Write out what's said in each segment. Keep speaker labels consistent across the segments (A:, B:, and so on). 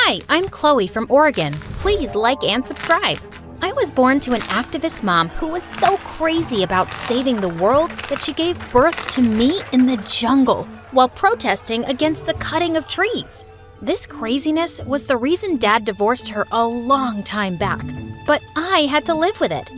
A: Hi, I'm Chloe from Oregon. Please like and subscribe. I was born to an activist mom who was so crazy about saving the world that she gave birth to me in the jungle while protesting against the cutting of trees. This craziness was the reason Dad divorced her a long time back, but I had to live with it.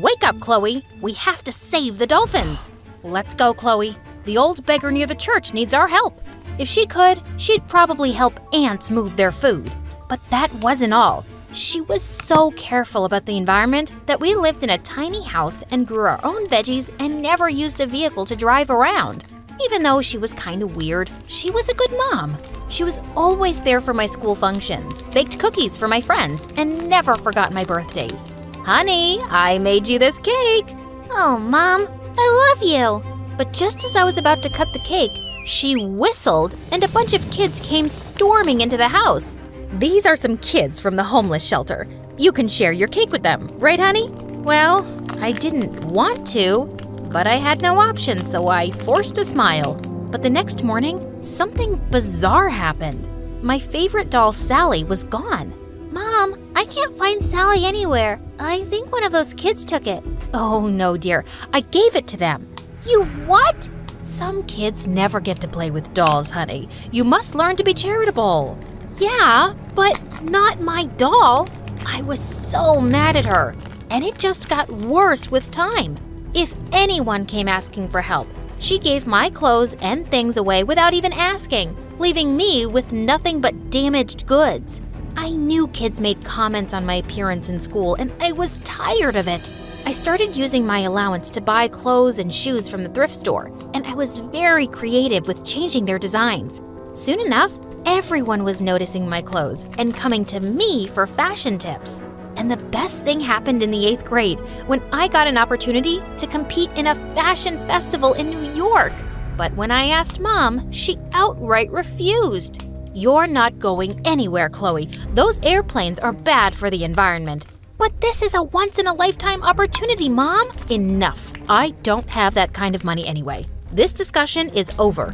A: Wake up, Chloe. We have to save the dolphins. Let's go, Chloe. The old beggar near the church needs our help. If she could, she'd probably help ants move their food. But that wasn't all. She was so careful about the environment that we lived in a tiny house and grew our own veggies and never used a vehicle to drive around. Even though she was kind of weird, she was a good mom. She was always there for my school functions, baked cookies for my friends, and never forgot my birthdays. Honey, I made you this cake.
B: Oh, Mom, I love you.
A: But just as I was about to cut the cake, she whistled and a bunch of kids came storming into the house. These are some kids from the homeless shelter. You can share your cake with them, right, honey? Well, I didn't want to, but I had no option, so I forced a smile. But the next morning, something bizarre happened. My favorite doll, Sally, was gone.
B: Mom, I can't find Sally anywhere. I think one of those kids took it.
A: Oh, no, dear. I gave it to them.
B: You what?
A: Some kids never get to play with dolls, honey. You must learn to be charitable. Yeah, but not my doll. I was so mad at her, and it just got worse with time. If anyone came asking for help, she gave my clothes and things away without even asking, leaving me with nothing but damaged goods. I knew kids made comments on my appearance in school, and I was tired of it. I started using my allowance to buy clothes and shoes from the thrift store, and I was very creative with changing their designs. Soon enough, everyone was noticing my clothes and coming to me for fashion tips. And the best thing happened in the 8th grade when I got an opportunity to compete in a fashion festival in New York. But when I asked Mom, she outright refused. You're not going anywhere, Chloe. Those airplanes are bad for the environment. But this is a once-in-a-lifetime opportunity, Mom. Enough. I don't have that kind of money anyway. This discussion is over.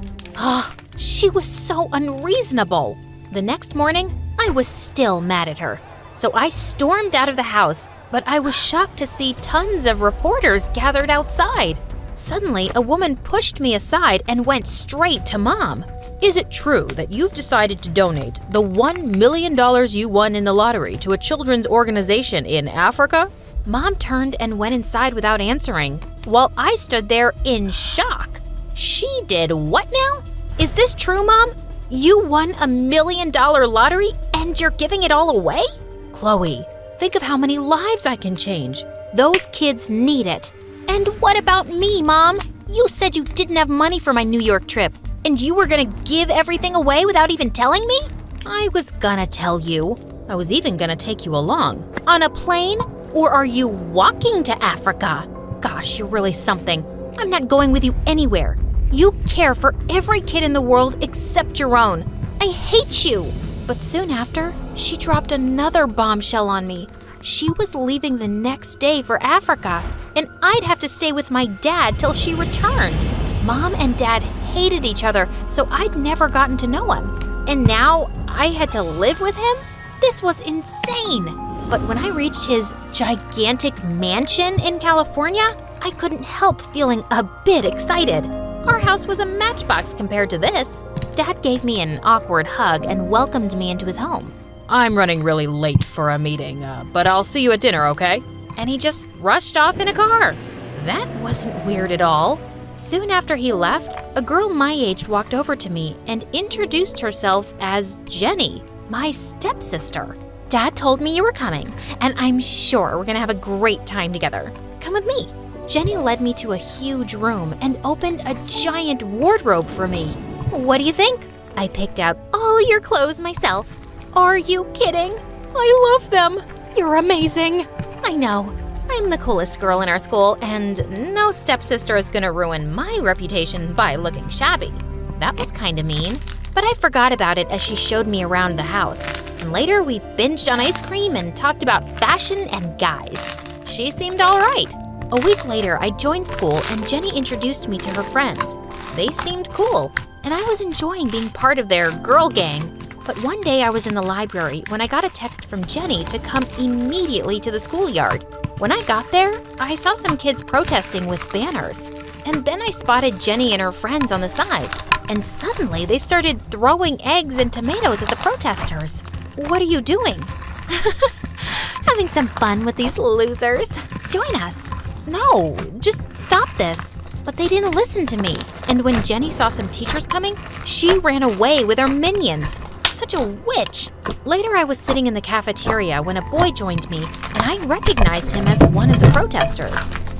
A: She was so unreasonable. The next morning, I was still mad at her. So I stormed out of the house, but I was shocked to see tons of reporters gathered outside. Suddenly, a woman pushed me aside and went straight to Mom. Is it true that you've decided to donate the $1 million you won in the lottery to a children's organization in Africa? Mom turned and went inside without answering, while I stood there in shock. She did what now? Is this true, Mom? You won $1 million lottery and you're giving it all away? Chloe, think of how many lives I can change. Those kids need it. And what about me, Mom? You said you didn't have money for my New York trip, and you were gonna give everything away without even telling me? I was gonna tell you. I was even gonna take you along. On a plane? Or are you walking to Africa? Gosh, you're really something. I'm not going with you anywhere. You care for every kid in the world except your own. I hate you. But soon after, she dropped another bombshell on me. She was leaving the next day for Africa, and I'd have to stay with my dad till she returned. Mom and Dad hated each other, so I'd never gotten to know him. And now I had to live with him? This was insane. But when I reached his gigantic mansion in California, I couldn't help feeling a bit excited. Our house was a matchbox compared to this. Dad gave me an awkward hug and welcomed me into his home. I'm running really late for a meeting, but I'll see you at dinner, okay? And he just rushed off in a car. That wasn't weird at all. Soon after he left, a girl my age walked over to me and introduced herself as Jenny, my stepsister. Dad told me you were coming, and I'm sure we're gonna have a great time together. Come with me. Jenny led me to a huge room and opened a giant wardrobe for me. What do you think? I picked out all your clothes myself. Are you kidding? I love them. You're amazing. I know. I'm the coolest girl in our school, and no stepsister is gonna ruin my reputation by looking shabby. That was kinda mean, but I forgot about it as she showed me around the house. And later we binged on ice cream and talked about fashion and guys. She seemed all right. A week later, I joined school and Jenny introduced me to her friends. They seemed cool, and I was enjoying being part of their girl gang. But one day I was in the library when I got a text from Jenny to come immediately to the schoolyard. When I got there, I saw some kids protesting with banners. And then I spotted Jenny and her friends on the side. And suddenly they started throwing eggs and tomatoes at the protesters. What are you doing?
B: Having some fun with these losers.
A: Join us. No, just stop this. But they didn't listen to me. And when Jenny saw some teachers coming, she ran away with her minions. Such a witch. Later, I was sitting in the cafeteria when a boy joined me, and I recognized him as one of the protesters.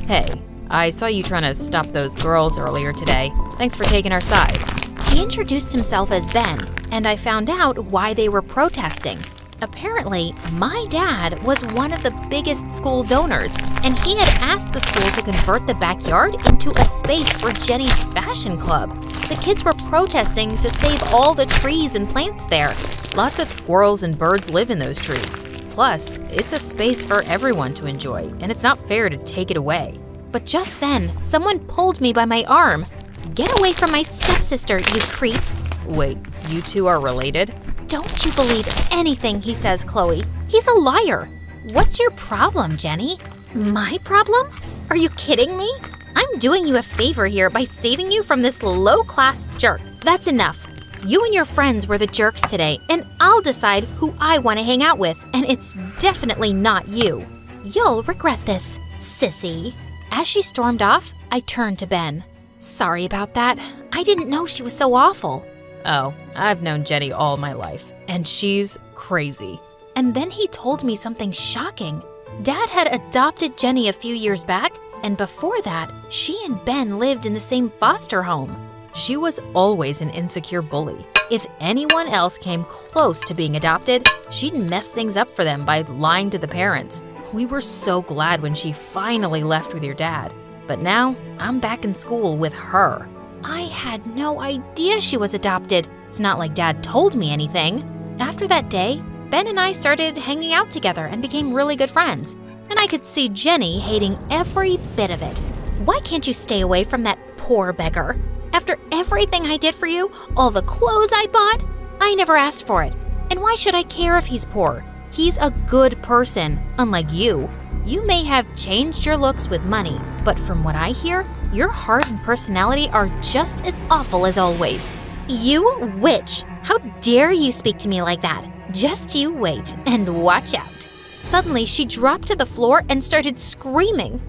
A: Hey, I saw you trying to stop those girls earlier today. Thanks for taking our side. He introduced himself as Ben, and I found out why they were protesting. Apparently, my dad was one of the biggest school donors, and he had asked the school to convert the backyard into a space for Jenny's fashion club. The kids were protesting to save all the trees and plants there. Lots of squirrels and birds live in those trees. Plus, it's a space for everyone to enjoy, and it's not fair to take it away. But just then, someone pulled me by my arm. Get away from my stepsister, you creep. Wait, you two are related? Don't you believe anything he says, Chloe. He's a liar. What's your problem, Jenny? My problem? Are you kidding me? I'm doing you a favor here by saving you from this low-class jerk. That's enough. You and your friends were the jerks today, and I'll decide who I want to hang out with, and it's definitely not you. You'll regret this, sissy. As she stormed off, I turned to Ben. Sorry about that. I didn't know she was so awful. Oh, I've known Jenny all my life, and she's crazy. And then he told me something shocking. Dad had adopted Jenny a few years back, and before that, she and Ben lived in the same foster home. She was always an insecure bully. If anyone else came close to being adopted, she'd mess things up for them by lying to the parents. We were so glad when she finally left with your dad. But now, I'm back in school with her. I had no idea she was adopted. It's not like Dad told me anything. After that day, Ben and I started hanging out together and became really good friends. And I could see Jenny hating every bit of it. Why can't you stay away from that poor beggar? After everything I did for you, all the clothes I bought, I never asked for it. And why should I care if he's poor? He's a good person, unlike you. You may have changed your looks with money, but from what I hear, your heart and personality are just as awful as always.
B: You witch! How dare you speak to me like that? Just you wait and watch out.
A: Suddenly, she dropped to the floor and started screaming.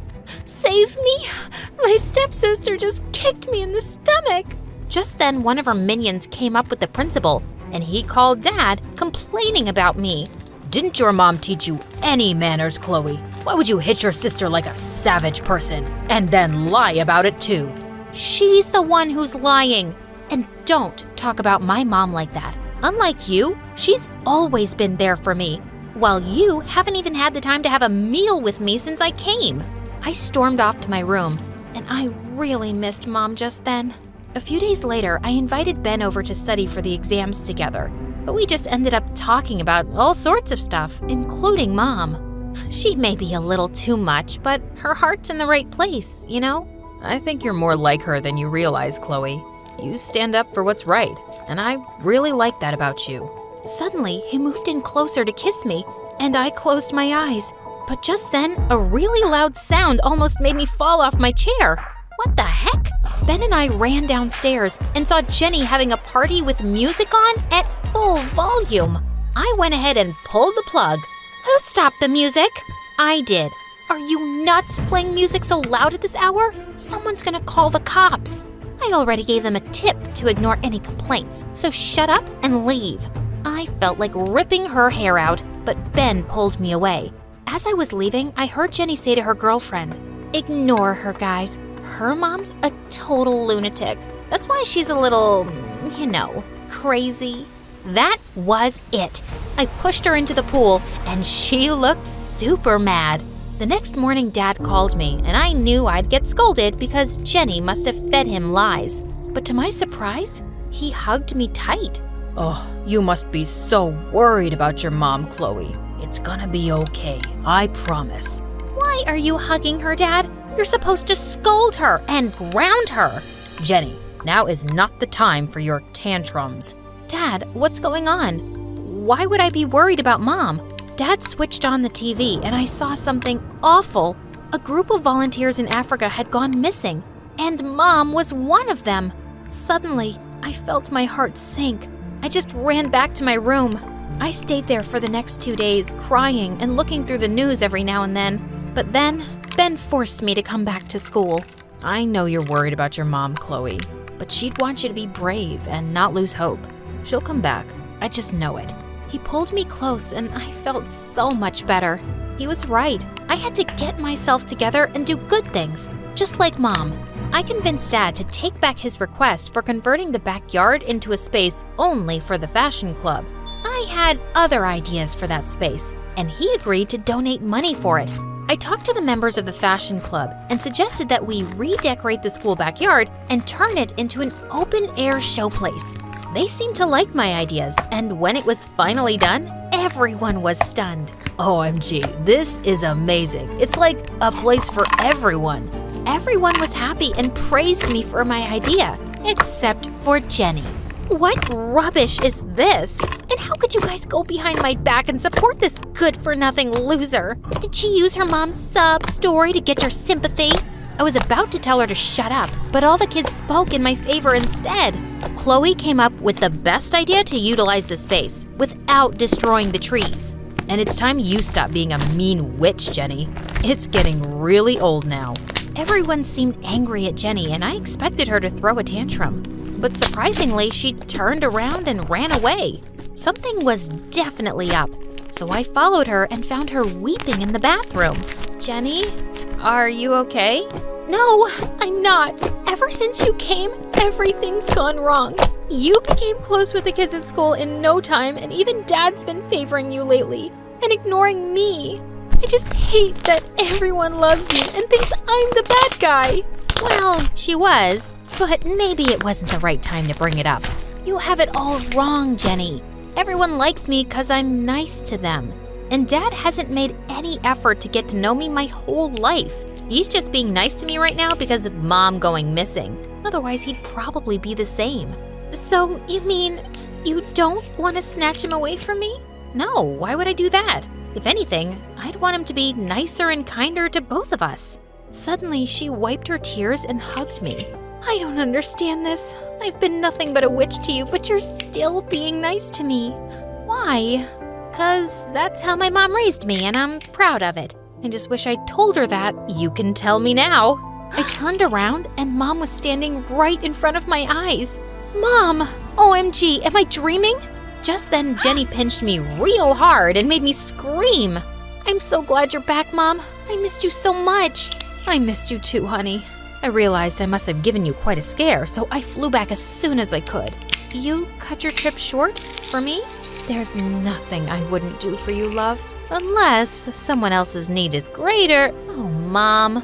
A: Save me! My stepsister just kicked me in the stomach! Just then, one of her minions came up with the principal, and he called Dad, complaining about me. Didn't your mom teach you any manners, Chloe? Why would you hit your sister like a savage person and then lie about it too? She's the one who's lying. And don't talk about my mom like that. Unlike you, she's always been there for me, while you haven't even had the time to have a meal with me since I came. I stormed off to my room, and I really missed Mom just then. A few days later, I invited Ben over to study for the exams together, but we just ended up talking about all sorts of stuff, including Mom. She may be a little too much, but her heart's in the right place, you know? I think you're more like her than you realize, Chloe. You stand up for what's right, and I really like that about you. Suddenly, he moved in closer to kiss me, and I closed my eyes. But just then, a really loud sound almost made me fall off my chair. What the heck? Ben and I ran downstairs and saw Jenny having a party with music on at full volume. I went ahead and pulled the plug. Who stopped the music? I did. Are you nuts playing music so loud at this hour? Someone's gonna call the cops. I already gave them a tip to ignore any complaints, so shut up and leave. I felt like ripping her hair out, but Ben pulled me away. As I was leaving, I heard Jenny say to her girlfriend, "Ignore her, guys. Her mom's a total lunatic. That's why she's a little, crazy." That was it. I pushed her into the pool, and she looked super mad. The next morning, Dad called me, and I knew I'd get scolded because Jenny must have fed him lies. But to my surprise, he hugged me tight. Oh, you must be so worried about your mom, Chloe. It's gonna be okay, I promise. Why are you hugging her, Dad? You're supposed to scold her and ground her. Jenny, now is not the time for your tantrums. Dad, what's going on? Why would I be worried about Mom? Dad switched on the TV and I saw something awful. A group of volunteers in Africa had gone missing, and Mom was one of them. Suddenly, I felt my heart sink. I just ran back to my room. I stayed there for the next 2 days, crying and looking through the news every now and then. But then, Ben forced me to come back to school. I know you're worried about your mom, Chloe, but she'd want you to be brave and not lose hope. She'll come back. I just know it. He pulled me close and I felt so much better. He was right. I had to get myself together and do good things, just like Mom. I convinced Dad to take back his request for converting the backyard into a space only for the fashion club. I had other ideas for that space, and he agreed to donate money for it. I talked to the members of the fashion club and suggested that we redecorate the school backyard and turn it into an open-air showplace. They seemed to like my ideas, and when it was finally done, everyone was stunned. OMG, this is amazing. It's like a place for everyone. Everyone was happy and praised me for my idea, except for Jenny. What rubbish is this? And how could you guys go behind my back and support this good-for-nothing loser? Did she use her mom's sub-story to get your sympathy? I was about to tell her to shut up, but all the kids spoke in my favor instead. Chloe came up with the best idea to utilize the space without destroying the trees. And it's time you stop being a mean witch, Jenny. It's getting really old now. Everyone seemed angry at Jenny, and I expected her to throw a tantrum. But surprisingly, she turned around and ran away. Something was definitely up, so I followed her and found her weeping in the bathroom. Jenny, are you okay? No, I'm not. Ever since you came, everything's gone wrong. You became close with the kids at school in no time, and even Dad's been favoring you lately and ignoring me. I just hate that everyone loves you and thinks I'm the bad guy. Well, she was, but maybe it wasn't the right time to bring it up. You have it all wrong, Jenny. Everyone likes me because I'm nice to them. And Dad hasn't made any effort to get to know me my whole life. He's just being nice to me right now because of Mom going missing. Otherwise, he'd probably be the same. So, you mean you don't want to snatch him away from me? No, why would I do that? If anything, I'd want him to be nicer and kinder to both of us. Suddenly, she wiped her tears and hugged me. I don't understand this. I've been nothing but a witch to you, but you're still being nice to me. Why? 'Cause that's how my mom raised me, and I'm proud of it. I just wish I'd told her that. You can tell me now. I turned around, and Mom was standing right in front of my eyes. Mom! OMG, am I dreaming? Just then, Jenny pinched me real hard and made me scream. I'm so glad you're back, Mom. I missed you so much. I missed you too, honey. I realized I must have given you quite a scare, so I flew back as soon as I could. You cut your trip short for me? There's nothing I wouldn't do for you, love. Unless someone else's need is greater. Oh, Mom.